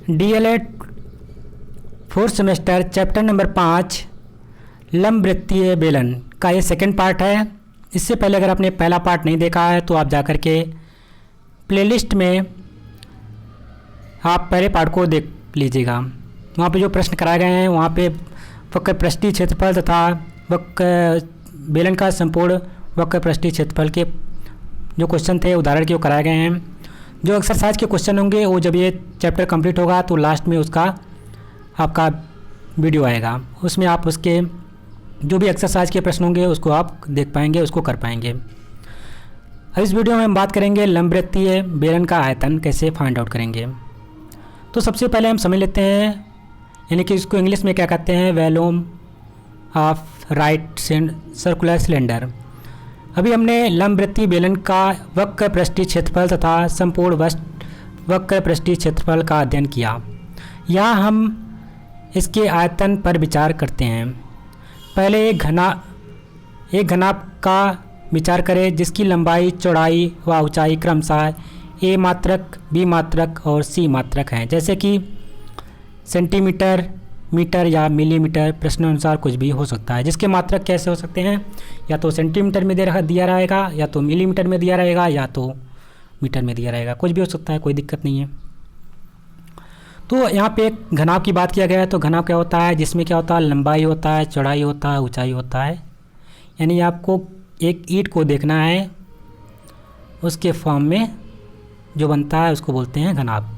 DElEd fourth semester chapter number 5 लंबवृत्तीय बेलन का ये सेकंड पार्ट है। इससे पहले अगर आपने पहला पार्ट नहीं देखा है तो आप जाकर के प्लेलिस्ट में आप पहले पार्ट को देख लीजिएगा। वहाँ पे जो प्रश्न कराए गए हैं वहाँ पे वक्र पृष्ठीय क्षेत्रफल तथा वक्र बेलन का संपूर्ण वक्र पृष्ठीय क्षेत्रफल के जो क्वेश्चन थे उदाहरण के वो कराए गए हैं। जो एक्सरसाइज के क्वेश्चन होंगे वो जब ये चैप्टर कंप्लीट होगा तो लास्ट में उसका आपका वीडियो आएगा, उसमें आप उसके जो भी एक्सरसाइज के प्रश्न होंगे उसको आप देख पाएंगे, उसको कर पाएंगे। अब इस वीडियो में हम बात करेंगे लंबवृत्तीय बेलन का आयतन कैसे फाइंड आउट करेंगे। तो सबसे पहले हम समझ लेते हैं, यानी कि इसको इंग्लिश में क्या कहते हैं, volume of right circular cylinder. अभी हमने लंबवृत्तीय बेलन का वक्र पृष्ठीय क्षेत्रफल तथा संपूर्ण वक्र पृष्ठीय क्षेत्रफल का अध्ययन किया। यहाँ हम इसके आयतन पर विचार करते हैं। पहले एक घनाभ का विचार करें जिसकी लंबाई, चौड़ाई व ऊंचाई क्रमशः ए मात्रक, बी मात्रक और सी मात्रक हैं, जैसे कि सेंटीमीटर, मीटर या मिलीमीटर, प्रश्नानुसार कुछ भी हो सकता है। जिसके मात्रक कैसे हो सकते हैं, या तो सेंटीमीटर में दिया रहेगा, या तो मिलीमीटर में दिया रहेगा, या तो मीटर में दिया रहेगा, कुछ भी हो सकता है, कोई दिक्कत नहीं है। तो यहाँ पे एक घनाभ की बात किया गया है। तो घनाभ क्या होता है, जिसमें क्या होता है, लंबाई होता है, चौड़ाई होता है, ऊंचाई होता है। यानी आपको एक ईंट को देखना है, उसके फॉर्म में जो बनता है उसको बोलते हैं घनाभ।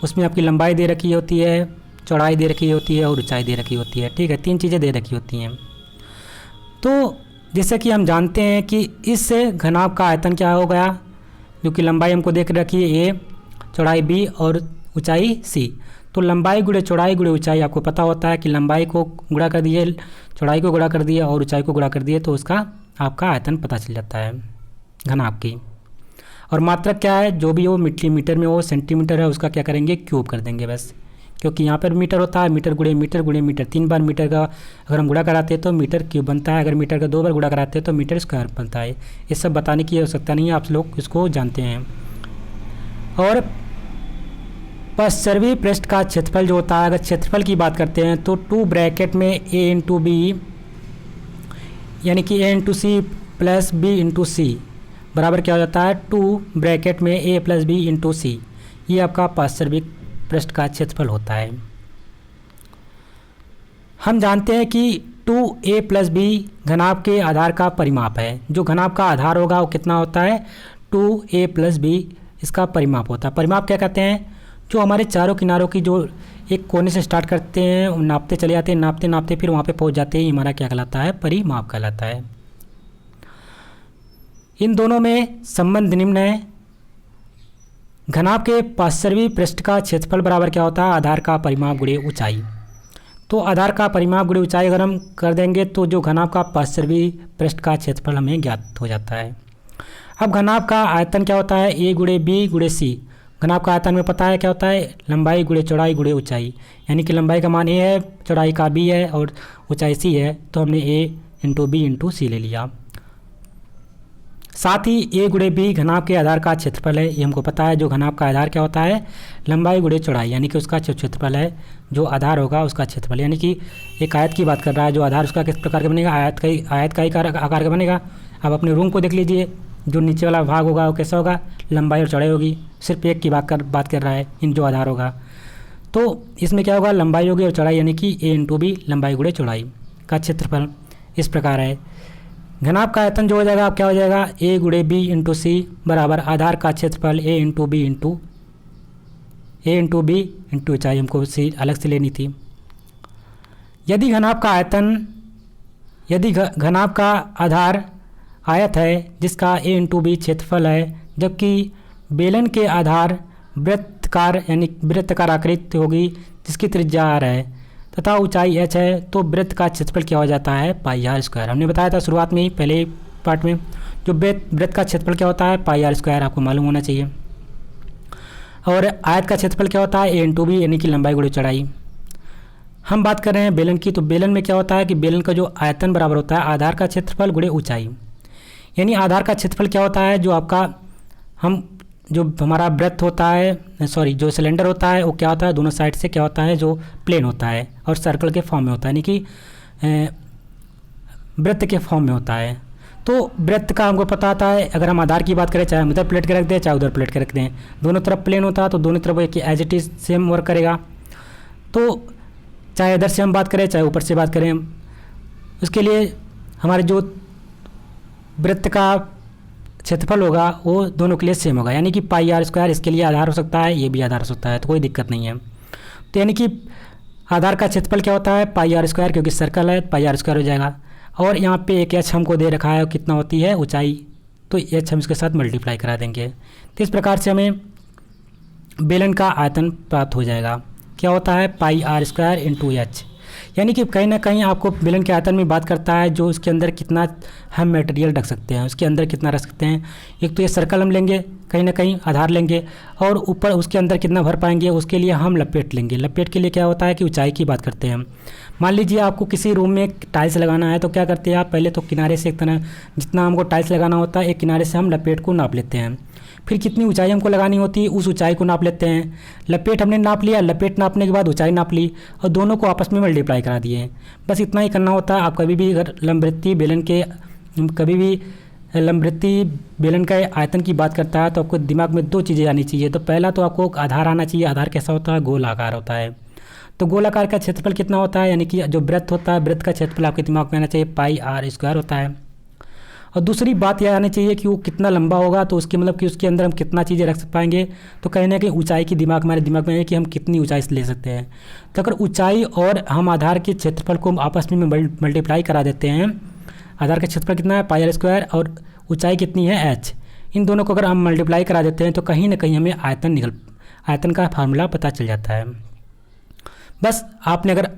उसमें आपकी लंबाई दे रखी होती है, चौड़ाई दे रखी होती है और ऊंचाई दे रखी होती है। ठीक है, तीन चीज़ें दे रखी होती हैं। तो जैसे कि हम जानते हैं कि इस घनाभ का आयतन क्या हो गया, जो कि लंबाई हमको देख रखी है ए, चौड़ाई बी और ऊंचाई सी। तो लंबाई गुणे चौड़ाई गुणे ऊंचाई आपको पता होता है कि लंबाई को गुणा कर दिए, चौड़ाई को गुणा कर दिए और ऊंचाई को गुणा कर दिए तो उसका आपका आयतन पता चल जाता है घनाभ की। और मात्रक क्या है, जो भी हो, मीटर में हो, सेंटीमीटर है, उसका क्या करेंगे, क्यूब कर देंगे बस, क्योंकि यहाँ पर मीटर होता है, मीटर गुणे मीटर, 3 बार मीटर का अगर हम गुणा कराते हैं तो मीटर क्यूब बनता है, अगर मीटर का 2 बार गुणा कराते हैं तो मीटर स्क्वायर बनता है। ये सब बताने की आवश्यकता नहीं है, आप लोग इसको जानते हैं। और पश्चर्वी पृष्ठ का क्षेत्रफल जो होता है, अगर क्षेत्रफल की बात करते हैं तो 2 ब्रैकेट में ए इंटू बी, यानी कि A into C plus B into C बराबर क्या हो जाता है, 2 ब्रैकेट में A plus B into C. ये आपका पश्चर्वी पृष्ठ का क्षेत्रफल होता है। हम जानते हैं कि 2a प्लस बी घनाभ के आधार का परिमाप है। जो घनाभ का आधार होगा वो कितना होता है, 2a प्लस बी इसका परिमाप होता है। परिमाप क्या कहते हैं, जो हमारे चारों किनारों की जो एक कोने से स्टार्ट करते हैं, नापते चले जाते हैं, नापते नापते फिर वहाँ पे पहुँच जाते हैं, हमारा क्या कहलाता है, परिमाप कहलाता है। इन दोनों में संबंध निम्न है। घनाभ के पश्चर्वी पृष्ठ का क्षेत्रफल बराबर क्या होता है, आधार का परिमाप गुणे ऊंचाई। तो आधार का परिमाप गुणे ऊंचाई अगर हम कर देंगे तो जो घनाभ का पश्चर्वी पृष्ठ का क्षेत्रफल हमें ज्ञात हो जाता है। अब घनाभ का आयतन क्या होता है, ए गुणे बी गुणे सी। घनाभ का आयतन में पता है क्या होता है, लंबाई गुणे चौड़ाई गुणे ऊंचाई, यानी कि लंबाई का मान ए है, चौड़ाई का बी है और ऊंचाई सी है, तो हमने ए इंटू बी इंटू सी ले लिया। साथ ही ए गुणे बी घनाभ के आधार का क्षेत्रफल है, ये हमको पता है। जो घनाभ का आधार क्या होता है, लंबाई गुणे चौड़ाई, यानी कि उसका जो क्षेत्रफल है, जो आधार होगा उसका क्षेत्रफल, यानी कि एक आयत की बात कर रहा है, जो आधार उसका किस प्रकार का बनेगा, आयत का ही आकार का बनेगा। अब अपने रूम को देख लीजिए, जो नीचे वाला भाग होगा वो कैसा होगा, लंबाई और चौड़ाई होगी, सिर्फ एक की बात कर रहा है, इन जो आधार होगा। तो इसमें क्या होगा, लंबाई होगी और चौड़ाई, यानी कि ए इंटू बी लंबाई गुणे चौड़ाई का क्षेत्रफल इस प्रकार है। घनाभ का आयतन जो हो जाएगा, अब क्या हो जाएगा, ए गुणे बी इंटू सी बराबर आधार का क्षेत्रफल ए इंटू बी इंटू ऊंचाई, हमको सी अलग से लेनी थी। यदि घनाभ का आधार आयत है जिसका ए इंटू बी क्षेत्रफल है, जबकि बेलन के आधार वृत्तकार यानी वृत्ताकार आकृति होगी जिसकी त्रिज्या आर है तथा ऊंचाई h है, तो वृत्त का क्षेत्रफल क्या हो जाता है, पाई आर स्क्वायर। हमने बताया था शुरुआत में ही, पहले पार्ट में, जो वृत्त का क्षेत्रफल क्या होता है, पाई आर स्क्वायर, आपको मालूम होना चाहिए। और आयत का क्षेत्रफल क्या होता है, ए इंटू बी, यानी कि लंबाई गुणे चौड़ाई। हम बात कर रहे हैं बेलन की, तो बेलन में क्या होता है कि बेलन का जो आयतन बराबर होता है आधार का क्षेत्रफल गुणे ऊंचाई। यानी आधार का क्षेत्रफल क्या होता है, जो आपका जो हमारा वृत्त होता है, सॉरी जो सिलेंडर होता है वो क्या होता है, दोनों साइड से क्या होता है, जो प्लेन होता है और सर्कल के फॉर्म में होता है, यानी कि वृत्त के फॉर्म में होता है। तो वृत्त का हमको पता आता है, अगर हम आधार की बात करें, चाहे हम इधर प्लेट के रख दें चाहे उधर प्लेट के रख दें, दोनों तरफ प्लेन होता है तो दोनों तरफ एक as it is same work करेगा। तो चाहे इधर से हम बात करें चाहे ऊपर से बात करें, उसके लिए हमारे जो वृत्त का क्षेत्रफल होगा वो दोनों के लिए सेम होगा, यानी कि पाई आर स्क्वायर इसके लिए आधार हो सकता है, ये भी आधार हो सकता है, तो कोई दिक्कत नहीं है। तो यानी कि आधार का क्षेत्रफल क्या होता है, पाई आर स्क्वायर, क्योंकि सर्कल है पाई आर स्क्वायर हो जाएगा। और यहाँ पे एक एच हमको दे रखा है, कितना होती है ऊंचाई, तो एच हम इसके साथ मल्टीप्लाई करा देंगे। तो इस प्रकार से हमें बेलन का आयतन प्राप्त हो जाएगा। क्या होता है, पाई आर स्क्वायर इंटू एच। यानी कि कहीं ना कहीं आपको बेलन के आयतन में बात करता है, जो उसके अंदर कितना हम मटेरियल रख सकते हैं, उसके अंदर कितना रख सकते हैं। एक तो ये सर्कल हम लेंगे, कहीं ना कहीं आधार लेंगे, और ऊपर उसके अंदर कितना भर पाएंगे उसके लिए हम लपेट लेंगे। लपेट के लिए क्या होता है कि ऊंचाई की बात करते हैं हम। मान लीजिए आपको किसी रूम में टाइल्स लगाना है, तो क्या करते हैं आप, पहले तो किनारे से एक तरह जितना हमको टाइल्स लगाना होता है एक किनारे से हम लपेट को नाप लेते हैं, फिर कितनी ऊंचाई हमको लगानी होती है उस ऊंचाई को नाप लेते हैं। लपेट हमने नाप लिया, लपेट नापने के बाद ऊंचाई नाप ली और दोनों को आपस में मल्टीप्लाई करा दिए। बस इतना ही करना होता है। आप कभी भी अगर लंबवृत्तीय बेलन का आयतन की बात करता है तो आपको दिमाग में दो चीज़ें आनी चाहिए। तो पहला तो आपको आधार आना चाहिए। आधार कैसा होता है, गोलाकार होता है। तो गोलाकार का क्षेत्रफल कितना होता है, यानी कि जो वृत्त होता है वृत्त का क्षेत्रफल आपके दिमाग में आना चाहिए, पाई आर स्क्वायर होता है। और दूसरी बात यह आनी चाहिए कि वो कितना लंबा होगा, तो उसके मतलब कि उसके अंदर हम कितना चीज़ें रख पाएंगे। तो कहीं ना कहीं ऊंचाई की हमारे दिमाग में है कि हम कितनी ऊंचाई से ले सकते हैं। तो अगर ऊंचाई और हम आधार के क्षेत्रफल को आपस में मल्टीप्लाई करा देते हैं, आधार का क्षेत्रफल कितना है पाई आर स्क्वायर और ऊंचाई कितनी है एच, इन दोनों को अगर हम मल्टीप्लाई करा देते हैं तो कहीं ना कहीं हमें आयतन का फार्मूला पता चल जाता है। बस आपने अगर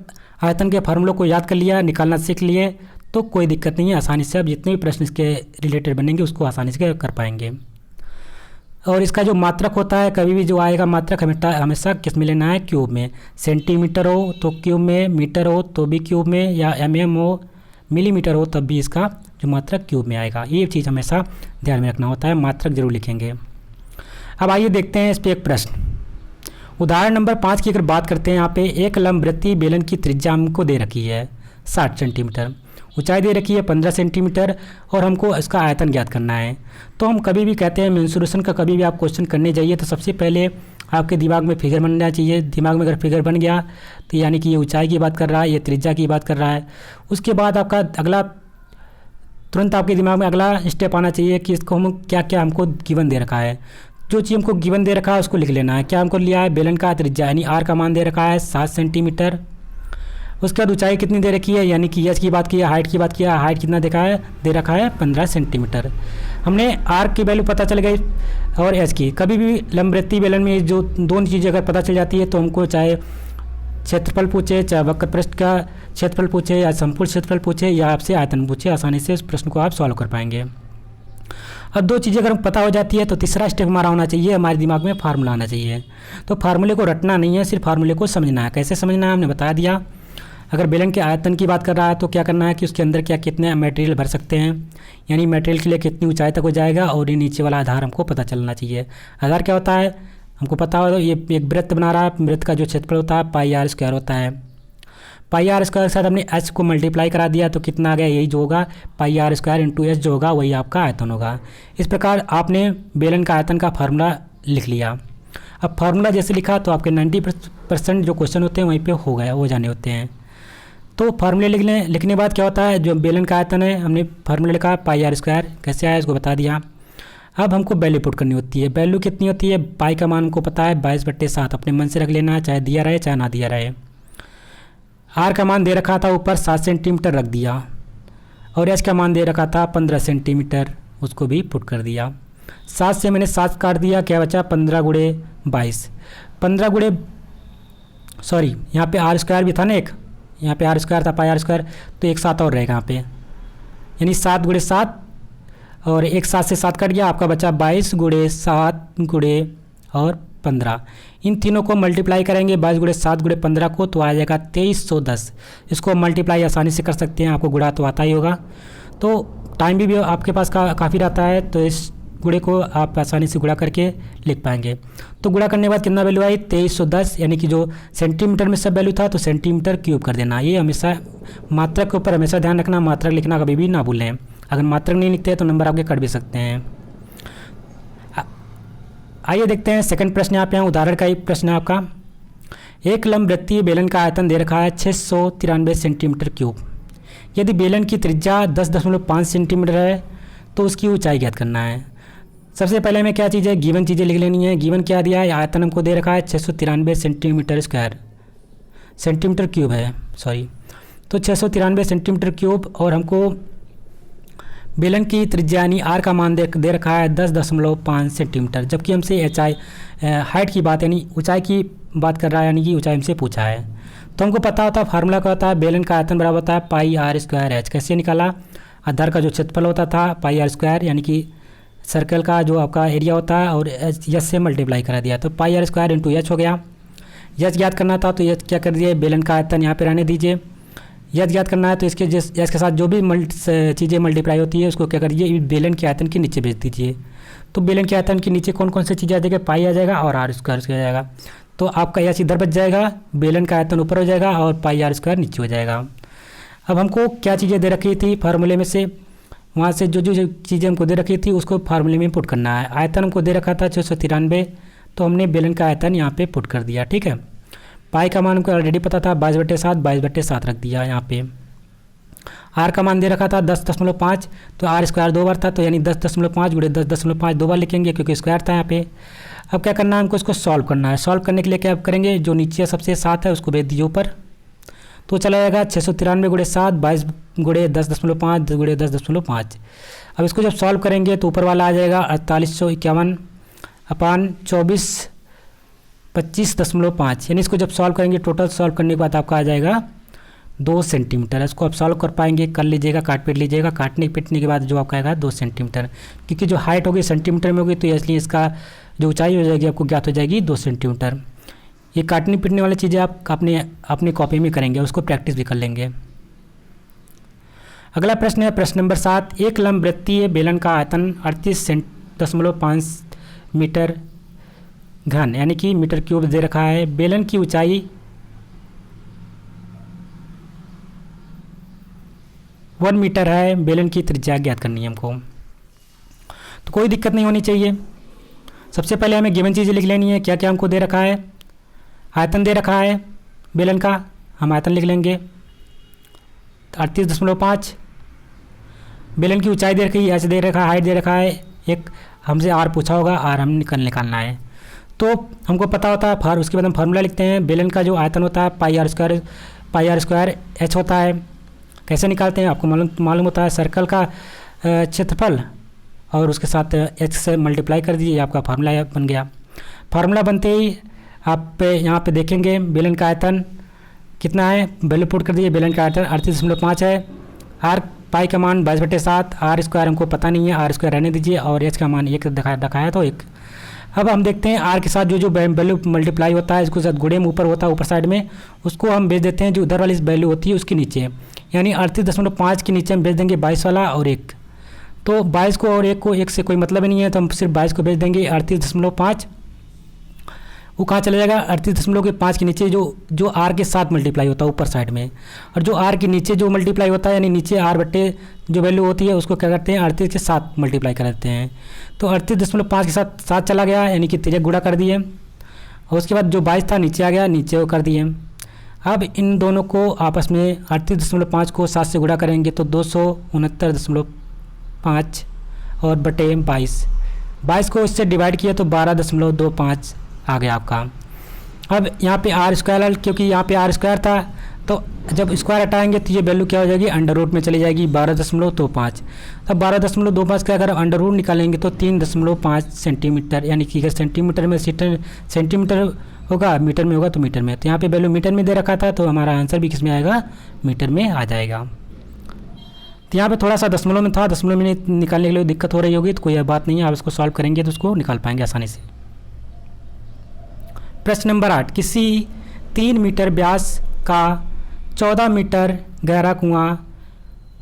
आयतन के फार्मूलों को याद कर लिया, निकालना सीख लिए, तो कोई दिक्कत नहीं है, आसानी से आप जितने भी प्रश्न इसके रिलेटेड बनेंगे उसको आसानी से कर पाएंगे। और इसका जो मात्रक होता है, कभी भी जो आएगा मात्रक हमेशा किस में लेना है, क्यूब में। सेंटीमीटर हो तो क्यूब में, मीटर हो तो भी क्यूब में, या mm हो, मिलीमीटर हो तब भी इसका जो मात्रक क्यूब में आएगा। ये चीज़ हमेशा ध्यान में रखना होता है, मात्रक जरूर लिखेंगे। अब आइए देखते हैं इस पर एक प्रश्न। उदाहरण नंबर 5 की अगर बात करते हैं, यहाँ पे एक लंबवृत्तीय बेलन की त्रिज्या हमको दे रखी है 60 सेंटीमीटर, ऊंचाई दे रखी है 15 सेंटीमीटर और हमको इसका आयतन ज्ञात करना है। तो हम कभी भी कहते हैं मेंसुरेशन का कभी भी आप क्वेश्चन करने जाइए तो सबसे पहले आपके दिमाग में फिगर बनना चाहिए। दिमाग में अगर फिगर बन गया तो यानी कि ये ऊंचाई की बात कर रहा है, ये त्रिज्या की बात कर रहा है। उसके बाद आपका अगला तुरंत आपके दिमाग में अगला स्टेप आना चाहिए कि इसको हम क्या क्या हमको गिवन दे रखा है। जो चीज़ हमको गिवन दे रखा है उसको लिख लेना है। क्या हमको लिया है, बेलन का त्रिज्या यानी आर का मान दे रखा है 7 सेंटीमीटर। उसके बाद ऊंचाई कितनी दे रखी है, यानी कि एच की बात की है, हाइट की बात किया, हाइट कितना दे रखा है 15 सेंटीमीटर। हमने आर की वैल्यू पता चल गई और एच की। कभी भी लंबवृत्तीय बेलन में जो दोनों चीज़ें अगर पता चल जाती है तो हमको चाहे क्षेत्रफल पूछे, चाहे वक्र पृष्ठ का क्षेत्रफल पूछे, या संपूर्ण क्षेत्रफल पूछे, या आपसे आयतन पूछे, आसानी से उस प्रश्न को आप सॉल्व कर पाएंगे। अब दो चीज़ें अगर पता हो जाती है तो तीसरा स्टेप हमारा होना चाहिए, हमारे दिमाग में फार्मूला आना चाहिए। तो फार्मूले को रटना नहीं है, सिर्फ फार्मूले को समझना है। कैसे समझना है हमने बता दिया। अगर बेलन के आयतन की बात कर रहा है तो क्या करना है कि उसके अंदर क्या कितने मटेरियल भर सकते हैं, यानी मटेरियल के लिए कितनी ऊंचाई तक हो जाएगा, और ये नीचे वाला आधार हमको पता चलना चाहिए। आधार क्या होता है हमको पता हो, ये एक वृत्त बना रहा है, वृत्त का जो क्षेत्रफल होता है पाई आर स्क्वायर होता है। पाई आर स्क्वायर के साथ हमने एच को मल्टीप्लाई करा दिया तो कितना आ गया, यही जो होगा पाई आर स्क्वायर इंटू एच जो होगा वही आपका आयतन होगा। इस प्रकार आपने बेलन का आयतन का फार्मूला लिख लिया। अब फार्मूला जैसे लिखा तो आपके 90% जो क्वेश्चन होते हैं वहीं पे हो जाने होते हैं। तो फार्मूले लिखने के बाद क्या होता है, जो बेलन का आयतन है हमने फार्मूला लिखा पाई आर स्क्वायर, कैसे आया इसको बता दिया। अब हमको वैल्यू पुट करनी होती है। वैल्यू कितनी होती है, पाई का मान हमको पता है 22/7, अपने मन से रख लेना है, चाहे दिया रहे चाहे ना दिया रहे। आर का मान दे रखा था ऊपर 7 सेंटीमीटर रख दिया, और एच का मान दे रखा था 15 सेंटीमीटर, उसको भी पुट कर दिया। 7 से मैंने 7 काट दिया, क्या बचा 15 गुणे 22, 15 गुणे सॉरी यहाँ पे आर स्क्वायर भी था ना, एक यहाँ पे आर स्क्वायर था पाई आर स्क्वायर, तो एक 7 और रहेगा यहाँ पे, यानी 7 गुणे 7 और एक 7 से 7 कट गया, आपका बचा 22 गुणे 7 गुणे और 15। इन तीनों को मल्टीप्लाई करेंगे 22 गुणे 7 गुणे 15 को, तो आ जाएगा 2310। इसको मल्टीप्लाई आसानी से कर सकते हैं, आपको गुणा तो आता ही होगा, तो टाइम भी आपके पास काफ़ी रहता है, तो इस गुणे को आप आसानी से गुणा करके लिख पाएंगे। तो गुणा करने के बाद कितना वैल्यू आई 2310, यानी कि जो सेंटीमीटर में सब वैल्यू था तो सेंटीमीटर क्यूब कर देना। ये हमेशा मात्रक के ऊपर हमेशा ध्यान रखना, मात्रक लिखना कभी भी ना भूलें। अगर मात्रक नहीं लिखते हैं तो नंबर आपके कट भी सकते हैं। आइए देखते हैं सेकंड प्रश्न। यहाँ पे उदाहरण का ही प्रश्न है आपका। एक लंबवृत्तीय बेलन का आयतन दे रखा है 693 सेंटीमीटर क्यूब। यदि बेलन की त्रिज्या 10.5 सेंटीमीटर है तो उसकी ऊंचाई ज्ञात करना है। सबसे पहले हमें क्या चीज़ है, गिवन चीज़ें लिख लेनी है। गिवन क्या दिया है, आयतन हमको दे रखा है 693 सेंटीमीटर स्क्वायर, सेंटीमीटर क्यूब है सॉरी, तो 693 सेंटीमीटर क्यूब, और हमको बेलन की त्रिज्या यानी आर का मान दे रखा है 10.5 सेंटीमीटर, जबकि हमसे हाइट की बात यानी ऊंचाई की बात कर रहा है, यानी कि ऊंचाई हमसे पूछा है। तो हमको पता होता है फार्मूला क्या होता है, बेलन का आयतन बराबर होता है पाई आर स्क्वायर एच। कैसे निकाला, आधार का जो क्षेत्रफल होता था पाई आर स्क्वायर, यानी कि सर्कल का जो आपका एरिया होता है, और एच से मल्टीप्लाई करा दिया, तो पाई आर स्क्वायर इंटू एच हो गया। एच ज्ञात करना था तो एच क्या कर दिए, बेलन का आयतन यहाँ पे रहने दीजिए। एच ज्ञात करना है तो इसके एच के साथ जो भी चीज़ें मल्टीप्लाई होती है उसको क्या करिए, बेलन के आयतन के नीचे भेज दीजिए। तो बेलन के आयतन के नीचे कौन कौन सी चीज़ें आ जाएगा, पाई आ जाएगा और आर स्क्वायर आ जाएगा। तो आपका एच इधर बच जाएगा, बेलन का आयतन ऊपर हो जाएगा और पाई आर स्क्वायर नीचे हो जाएगा। अब हमको क्या चीज़ें दे रखी थी फार्मूले में से, वहाँ से जो जो चीज़ें हमको दे रखी थी उसको फार्मूले में पुट करना है। आयतन हमको दे रखा था 693, तो हमने बेलन का आयतन यहाँ पे पुट कर दिया, ठीक है। पाई का मान हमको ऑलरेडी पता था 22/7, 22/7 रख दिया यहाँ पे। आर का मान दे रखा था 10.5, तो आर स्क्वायर 2 बार था, तो यानी 10.5 गुणे 10.5 2 बार लिखेंगे क्योंकि स्क्वायर था यहाँ पे। अब क्या करना है, हमको इसको सॉल्व करना है। सॉल्व करने के लिए क्या करेंगे, जो नीचे सबसे 7 है उसको भेज दीजिए ऊपर, तो चला जाएगा 693 गुणे 7, 22 गुणे 10.5 गुणे 10.5। अब इसको जब सॉल्व करेंगे तो ऊपर वाला आ जाएगा 4851 अपान 24 25.5, यानी इसको जब सॉल्व करेंगे टोटल सॉल्व करने के बाद आपका आ जाएगा 2 सेंटीमीटर। इसको आप सॉल्व कर पाएंगे, कर लीजिएगा, काट पीट लीजिएगा, काटने पीटने के बाद जो आपका आएगा 2 सेंटीमीटर, क्योंकि जो हाइट होगी सेंटीमीटर में होगी तो इसलिए इसका जो ऊंचाई हो जाएगी आपको ज्ञात हो जाएगी 2 सेंटीमीटर। ये काटने पीटने वाली चीज़ें आप अपनी कॉपी में करेंगे, उसको प्रैक्टिस भी कर लेंगे। अगला प्रश्न है प्रश्न नंबर 7। एक लंबवृत्तीय बेलन का आयतन 38.5 मीटर घन यानी कि मीटर क्यूब दे रखा है। बेलन की ऊंचाई 1 मीटर है। बेलन की त्रिज्या ज्ञात करनी है हमको, तो कोई दिक्कत नहीं होनी चाहिए। सबसे पहले हमें गिवन चीज़ें लिख लेनी है, क्या क्या हमको दे रखा है। आयतन दे रखा है बेलन का, हम आयतन लिख लेंगे 38.5। बेलन की ऊंचाई दे रखी है, एच दे रखा है, हाइट दे रखा है, एक हमसे आर पूछा होगा, आर हम निकालना है। तो हमको पता होता है उसके बाद हम फार्मूला लिखते हैं। बेलन का जो आयतन होता है पाई आर स्क्वायर एच होता है। कैसे निकालते हैं आपको मालूम होता है, सर्कल का क्षेत्रफल और उसके साथ एच से मल्टीप्लाई कर दीजिए, आपका फार्मूला बन गया। फार्मूला बनते ही आप यहाँ पे देखेंगे बेलन का आयतन कितना है, वैल्यू पुट कर दीजिए। बेलन का आयतन 38.5 है। आर पाई का मान 22/7, आर स्क्वायर हमको पता नहीं है, आर स्क्वायर रहने दीजिए, और एच का मान 1 दिखाया तो 1। अब हम देखते हैं आर के साथ जो वैल्यू मल्टीप्लाई होता है, इसको साथ गुणे में ऊपर होता है ऊपर साइड में, उसको हम भेज देते हैं जो उधर वाली वैल्यू होती है उसके नीचे, यानी 38.5 के नीचे हम भेज देंगे 22 वाला और 1। तो 22 को और 1 को, 1 से कोई मतलब नहीं है, तो हम सिर्फ 22 को भेज देंगे 38.5। वो कहाँ चला जाएगा, 38.5 के नीचे जो आर के साथ मल्टीप्लाई होता है ऊपर साइड में, और जो आर के नीचे जो मल्टीप्लाई होता है यानी नीचे आर बट्टे जो वैल्यू होती है उसको क्या करते हैं 38 के साथ मल्टीप्लाई कर देते हैं। तो 38.5 के साथ 7 चला गया, यानी कि तिरक गुणा कर दिए, और उसके बाद जो 22 था नीचे आ गया, नीचे वो कर दिए। अब इन दोनों को आपस में 38.5 को 7 से गुणा करेंगे तो 269.5 और बटे 22 को इससे डिवाइड किया तो 12.25 आ गया आपका। अब यहाँ पे आर स्क्वायर, क्योंकि यहाँ पे आर स्क्वायर था तो जब स्क्वायर हटाएंगे तो ये वैल्यू क्या हो जाएगी, अंडर रूट में चली जाएगी 12.25। तब 12.25 का अगर अंडर रूट निकालेंगे तो 3.5 सेंटीमीटर, यानी कि अगर सेंटीमीटर में सेंटीमीटर होगा, मीटर में होगा तो मीटर में, तो यहाँ पे वैल्यू मीटर में दे रखा था, तो हमारा आंसर भी किस में आएगा, मीटर में आ जाएगा। तो यहाँ पे थोड़ा सा दशमलव में था, दशमलव में निकालने के लिए दिक्कत हो रही होगी, तो कोई बात नहीं है, आप इसको सॉल्व करेंगे तो उसको निकाल पाएंगे आसानी से। प्रश्न नंबर 8, किसी 3 मीटर व्यास का 14 मीटर गहरा कुआं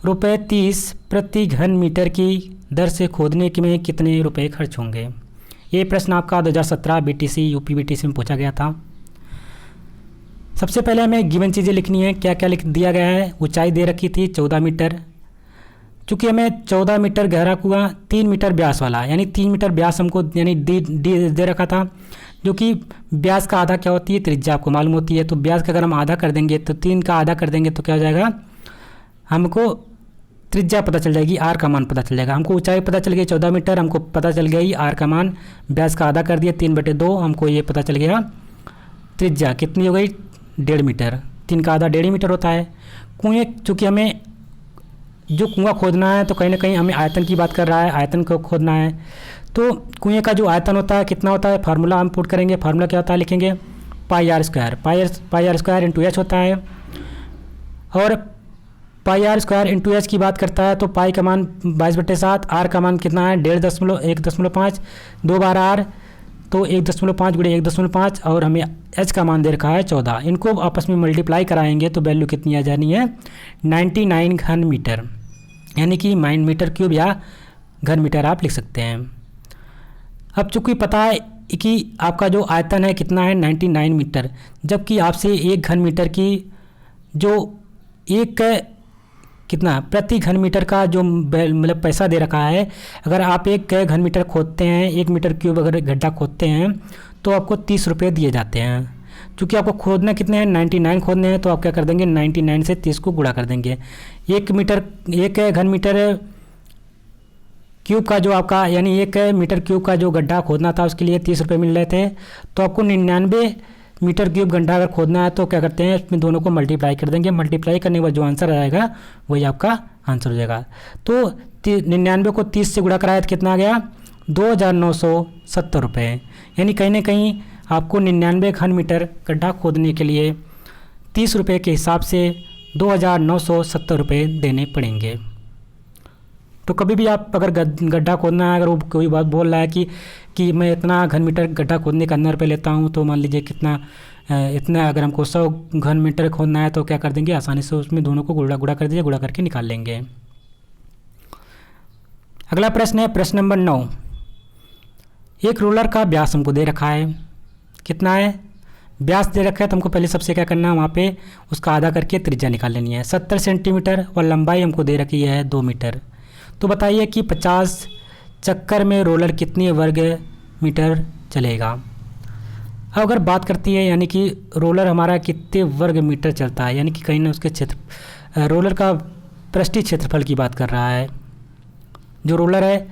₹30 प्रति घन मीटर की दर से खोदने में कितने रुपए खर्च होंगे? ये प्रश्न आपका 2017 बीटीसी यूपी बीटीसी में पूछा गया था। सबसे पहले हमें गिवन चीज़ें लिखनी है, क्या क्या लिख दिया गया है। ऊंचाई दे रखी थी 14 मीटर, चूँकि हमें 14 मीटर गहरा कुआं 3 मीटर व्यास वाला, यानी 3 मीटर व्यास हमको यानी दे रखा था, जो कि व्यास का आधा क्या होती है, त्रिज्या आपको मालूम होती है। तो व्यास का अगर हम आधा कर देंगे तो 3 का आधा कर देंगे तो क्या हो जाएगा, हमको त्रिज्या पता चल जाएगी, आर का मान पता चल जाएगा। हमको ऊंचाई पता चल गई 14 मीटर, हमको पता चल गई आर का मान, व्यास का आधा कर दिया 3/2, हमको ये पता चल गया त्रिज्या कितनी हो गई 1.5 मीटर। 3 का आधा 1.5 मीटर होता है। कुएँ, चूँकि हमें जो कुआं खोदना है तो कहीं ना कहीं हमें आयतन की बात कर रहा है, आयतन को खोदना है। तो कुएँ का जो आयतन होता है कितना होता है, फार्मूला हम पुट करेंगे। फार्मूला क्या होता है, लिखेंगे πr² इंटू एच होता है। और πr² इंटू एच की बात करता है तो पाई का मान 22/7, आर का मान कितना है 1.5, 2 बार आर तो 1.5 गुणे 1.5, और हमें एच का मान दे रखा है 14। इनको आपस में मल्टीप्लाई कराएंगे तो वैल्यू कितनी आ जानी है 99 घन मीटर, यानी कि मीटर क्यूब या घन मीटर आप लिख सकते हैं। अब चूँकि पता है कि आपका जो आयतन है कितना है 99 मीटर, जबकि आपसे 1 घन मीटर की जो एक कितना प्रति घन मीटर का जो मतलब पैसा दे रखा है, अगर आप 1 घन मीटर खोदते हैं, 1 मीटर क्यूब अगर गड्ढा खोदते हैं तो आपको 30 रुपये दिए जाते हैं। क्योंकि आपको खोदना कितने हैं 99 खोदने हैं, तो आप क्या कर देंगे 99 से 30 को गुणा कर देंगे। 1 घन मीटर क्यूब का जो आपका यानी 1 मीटर क्यूब का जो गड्ढा खोदना था उसके लिए 30 रुपये मिल रहे थे। तो आपको 99 मीटर क्यूब गड्ढा अगर खोदना है तो क्या करते हैं इसमें दोनों को मल्टीप्लाई कर देंगे। मल्टीप्लाई करने के बाद जो आंसर आएगा वही आपका आंसर हो जाएगा। तो 99 को 30 से गुणा कराया तो कितना आ गया 2970 रुपये। यानी कहीं ना कहीं आपको 99 घन मीटर गड्ढा खोदने के लिए 30 रुपये के हिसाब से 2970 रुपये देने पड़ेंगे। तो कभी भी आप अगर गड्ढा खोदना है, अगर वो कोई बात बोल रहा है कि मैं इतना घन मीटर गड्ढा खोदने का 90 रुपये लेता हूँ, तो मान लीजिए कितना इतना अगर हमको 100 घन मीटर खोदना है तो क्या कर देंगे आसानी से उसमें दोनों को गुणा कर दीजिए, गुणा करके निकाल लेंगे। अगला प्रश्न है प्रश्न नंबर 9। एक रोलर का व्यास हमको दे रखा है, कितना है व्यास दे रखा है, तो हमको पहले सबसे क्या करना है वहाँ पे उसका आधा करके त्रिज्या निकाल लेनी है। 70 सेंटीमीटर और लंबाई हमको दे रखी है 2 मीटर। तो बताइए कि 50 चक्कर में रोलर कितने वर्ग मीटर चलेगा। अब अगर बात करती है यानी कि रोलर हमारा कितने वर्ग मीटर चलता है, यानी कि कहीं ना उसके रोलर का पृष्ठीय क्षेत्रफल की बात कर रहा है जो रोलर है।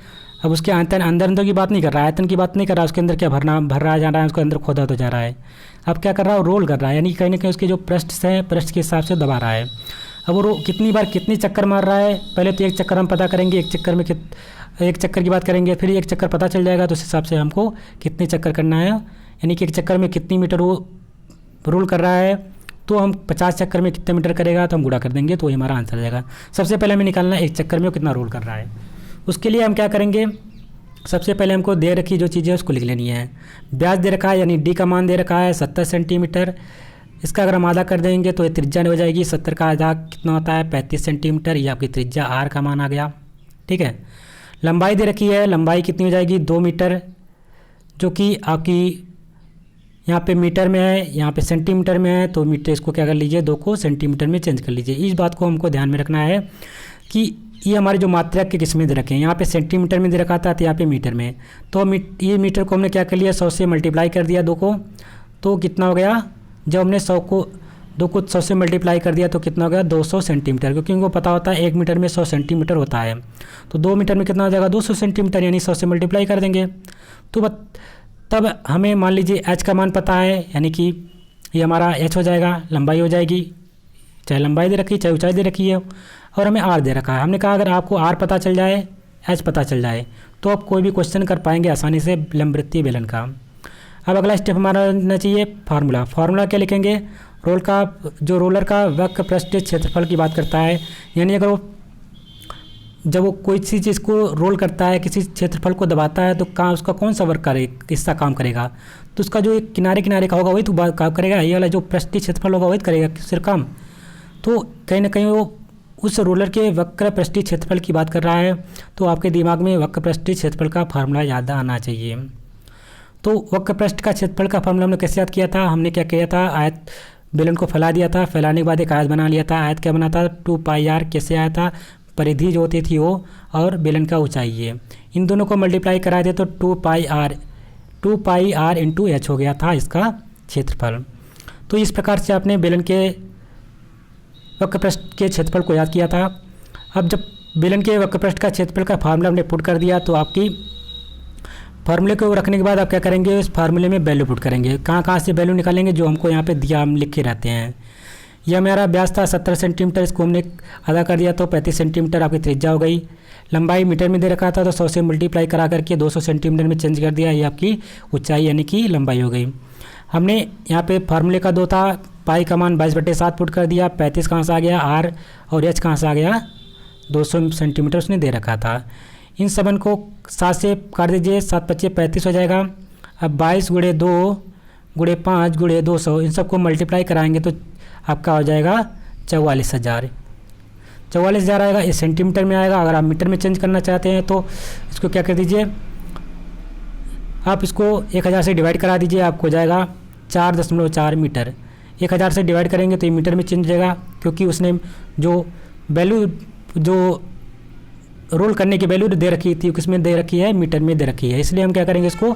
अब उसके अंदर की बात नहीं कर रहा है, आयतन की बात नहीं कर रहा है, उसके अंदर क्या भर रहा जा रहा है, उसके अंदर खोदा तो जा रहा है। अब क्या कर रहा है रोल कर रहा है, यानी कहीं ना कहीं उसके जो पृष्ठ है पृष्ठ के हिसाब से दबा रहा है। अब वो कितनी बार कितनी चक्कर मार रहा है, पहले तो एक चक्कर हम पता करेंगे, एक चक्कर में एक चक्कर की बात करेंगे, फिर एक चक्कर पता चल जाएगा तो उस हिसाब से हमको कितने चक्कर करना है, यानी कि एक चक्कर में कितनी मीटर वो रोल कर रहा है। तो हम 50 चक्कर में कितने मीटर करेगा तो हम गुणा कर देंगे तो वही हमारा आंसर आ जाएगा। सबसे पहले हमें निकालना है एक चक्कर में वो कितना रोल कर रहा है। उसके लिए हम क्या करेंगे, सबसे पहले हमको दे रखी जो चीज़ें उसको लिख लेनी है। व्यास दे रखा है यानी डी का मान दे रखा है 70 सेंटीमीटर, इसका अगर हम आधा कर देंगे तो ये त्रिज्या हो जाएगी। 70 का आधा कितना होता है 35 सेंटीमीटर, ये आपकी त्रिज्या आर का मान आ गया। ठीक है, लंबाई दे रखी है, लंबाई कितनी हो जाएगी 2 मीटर, जो कि आपकी यहाँ पे मीटर में है, यहाँ पे सेंटीमीटर में है, तो मीटर इसको क्या कर लीजिए 2 को सेंटीमीटर में चेंज कर लीजिए। इस बात को हमको ध्यान में रखना है कि ये हमारे जो मात्रक के किस्में दे रखे हैं, यहाँ पे सेंटीमीटर में दे रखा था तो यहाँ पे मीटर में, तो ये मीटर को हमने क्या कर लिया 100 से मल्टीप्लाई कर दिया 2 को, तो कितना हो गया जब हमने 100 को 2 को 100 से मल्टीप्लाई कर दिया तो कितना हो गया 200 सेंटीमीटर, क्योंकि उनको पता होता है 1 मीटर में 100 सेंटीमीटर होता है। तो 2 मीटर में कितना हो जाएगा 200 सेंटीमीटर, यानी 100 से मल्टीप्लाई कर देंगे। तो तब हमें मान लीजिए एच का मान पता है, यानी कि ये हमारा एच हो जाएगा, लंबाई हो जाएगी, चाहे लंबाई दे रखी चाहे ऊंचाई दे रखी है, और हमें आर दे रखा है। हमने कहा अगर आपको आर पता चल जाए एच पता चल जाए तो आप कोई भी क्वेश्चन कर पाएंगे आसानी से लंबवृत्तीय बेलन का। अब अगला स्टेप हमारा रहना चाहिए फार्मूला। फार्मूला क्या लिखेंगे, रोलर का वक्र पृष्ठीय क्षेत्रफल की बात करता है, यानी अगर वो जब वो कोई सी चीज़ को रोल करता है, किसी क्षेत्रफल को दबाता है, तो कहाँ उसका कौन सा वर्क करे हिस्सा काम करेगा? तो उसका जो एक किनारे किनारे का होगा वही तो काम करेगा, ये वाला जो पृष्ठीय क्षेत्रफल होगा वही करेगा सिर्फ काम। तो कहीं ना कहीं वो उस रोलर के वक्र पृष्ठीय क्षेत्रफल की बात कर रहा है। तो आपके दिमाग में वक्र पृष्ठीय क्षेत्रफल का फार्मूला याद आना चाहिए। तो वक्र पृष्ठ का क्षेत्रफल का फार्मूला हमने कैसे याद किया था? हमने क्या किया था, आयत बेलन को फैला दिया था, फैलाने के बाद एक आयत बना लिया था। आयत क्या बना था? 2πr। कैसे आया था? परिधि जो होती थी वो और बेलन का ऊंचाई है, इन दोनों को मल्टीप्लाई करा दे तो 2πr इंटू h हो गया था इसका क्षेत्रफल। तो इस प्रकार से आपने बेलन के वक्र पृष्ठ के क्षेत्रफल को याद किया था। अब जब बेलन के वक्र पृष्ठ का क्षेत्रफल का फार्मूला हमने पुट कर दिया, तो आपकी फार्मूले को रखने के बाद आप क्या करेंगे, उस फार्मूले में वैल्यू पुट करेंगे। कहाँ कहाँ से वैल्यू निकालेंगे? जो हमको यहाँ पे दिया, हम लिखे रहते हैं। यह मेरा व्यास था 17 सेंटीमीटर, इसको हमने आधा कर दिया तो 35 सेंटीमीटर आपकी त्रिज्या हो गई। लंबाई मीटर में दे रखा था तो 100 से मल्टीप्लाई करा करके 200 सेंटीमीटर में चेंज कर दिया, ये आपकी ऊंचाई यानी कि लंबाई हो गई। हमने यहाँ पे फार्मूले का 2 था, पाई का मान 22/7 पुट कर दिया। 35 कहाँ से आ गया? आर। और एच कहाँ से आ गया? 200 सेंटीमीटर उसने दे रखा था। इन सबन को 7 से काट दीजिए, 7 × 5 = 35 हो जाएगा। अब 22 × 2 × 5 × 200 इन सबको मल्टीप्लाई कराएंगे तो आपका हो जाएगा 44,000। 44,000 आएगा, ये सेंटीमीटर में आएगा। अगर आप मीटर में चेंज करना चाहते हैं तो इसको क्या कर दीजिए, आप इसको 1000 से डिवाइड करा दीजिए, आपको हो जाएगा 4.4 मीटर। 1000 से डिवाइड करेंगे तो ये मीटर में चेंज हो जाएगा, क्योंकि उसने जो वैल्यू जो रोल करने की वैल्यू दे रखी थी किस में दे रखी है? मीटर में दे रखी है। इसलिए हम क्या करेंगे, इसको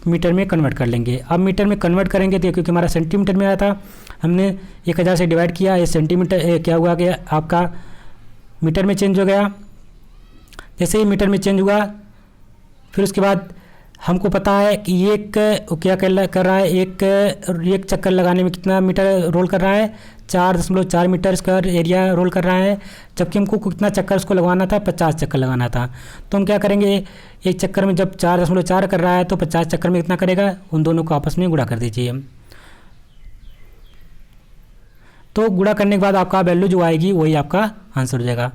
मीटर में कन्वर्ट कर लेंगे। अब मीटर में कन्वर्ट करेंगे तो क्योंकि हमारा सेंटीमीटर में आया था, हमने 1000 से डिवाइड किया, ये सेंटीमीटर क्या हुआ कि आपका मीटर में चेंज हो गया। जैसे ही मीटर में चेंज हुआ, फिर उसके बाद हमको पता है कि एक क्या कर रहा है, एक चक्कर लगाने में कितना मीटर रोल कर रहा है? 4.4 मीटर स्क्वायर एरिया रोल कर रहा है। जबकि हमको कितना चक्कर उसको लगवाना था? 50 चक्कर लगाना था। तो हम क्या करेंगे, एक चक्कर में जब 4.4 कर रहा है तो 50 चक्कर में कितना करेगा? उन दोनों को आपस में गुणा कर दीजिए। तो गुणा करने के बाद आपका वैल्यू जो आएगी वही आपका आंसर हो जाएगा।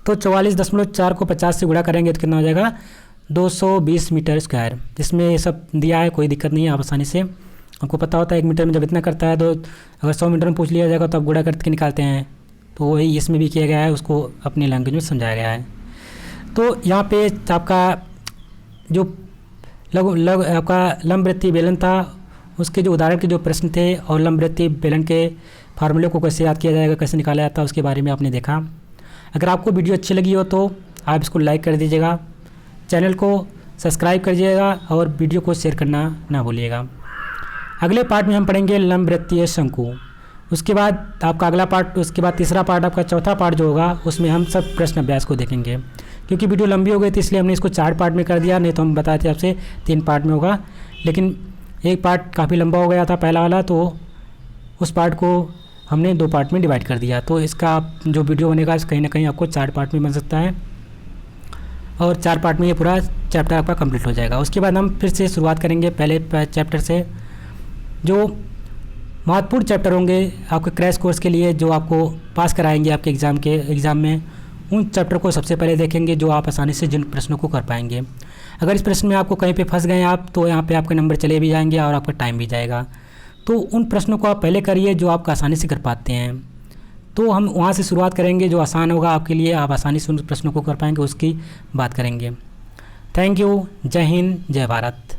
तो 44.4 को 50 से गुणा करेंगे तो कितना हो जाएगा? 220 मीटर स्क्वायर। जिसमें ये सब दिया है, कोई दिक्कत नहीं है, आप आसानी से आपको पता होता है 1 मीटर में जब इतना करता है, तो अगर 100 मीटर में पूछ लिया जाएगा तो आप गुणा करके निकालते हैं। तो वही इसमें भी किया गया है, उसको अपनी लैंग्वेज में समझाया गया है। तो यहाँ पे आपका जो आपका लंबवृत्तीय बेलन था, उसके जो उदाहरण के जो प्रश्न थे और लंबवृत्तीय बेलन के फार्मूले को कैसे याद किया जाएगा, कैसे निकाला जाता है, उसके बारे में आपने देखा। अगर आपको वीडियो अच्छी लगी हो तो आप इसको लाइक कर दीजिएगा, चैनल को सब्सक्राइब करिएगा और वीडियो को शेयर करना ना भूलिएगा। अगले पार्ट में हम पढ़ेंगे लंबवृत्तीय शंकु। उसके बाद आपका अगला पार्ट, उसके बाद तीसरा पार्ट, आपका चौथा पार्ट जो होगा उसमें हम सब प्रश्न अभ्यास को देखेंगे। क्योंकि वीडियो लंबी हो गई थी इसलिए हमने इसको 4 पार्ट में कर दिया, नहीं तो हम बताए थे आपसे 3 पार्ट में होगा। लेकिन एक पार्ट काफ़ी लंबा हो गया था पहला वाला, तो उस पार्ट को हमने 2 पार्ट में डिवाइड कर दिया। तो इसका जो वीडियो बनेगा कहीं ना कहीं आपको 4 पार्ट में बन सकता है और 4 पार्ट में ये पूरा चैप्टर आपका कंप्लीट हो जाएगा। उसके बाद हम फिर से शुरुआत करेंगे पहले चैप्टर से। जो महत्वपूर्ण चैप्टर होंगे आपके क्रैश कोर्स के लिए, जो आपको पास कराएंगे आपके एग्ज़ाम में, उन चैप्टर को सबसे पहले देखेंगे, जो आप आसानी से जिन प्रश्नों को कर पाएंगे। अगर इस प्रश्न में आपको कहीं पे फंस गए आप, तो यहाँ पे आपके नंबर चले भी जाएंगे और आपका टाइम भी जाएगा। तो उन प्रश्नों को आप पहले करिए जो आप आसानी से कर पाते हैं। तो हम वहाँ से शुरुआत करेंगे, जो आसान होगा आपके लिए, आप आसानी से उन प्रश्नों को कर पाएंगे, उसकी बात करेंगे। Thank you. जय हिंद, जय भारत।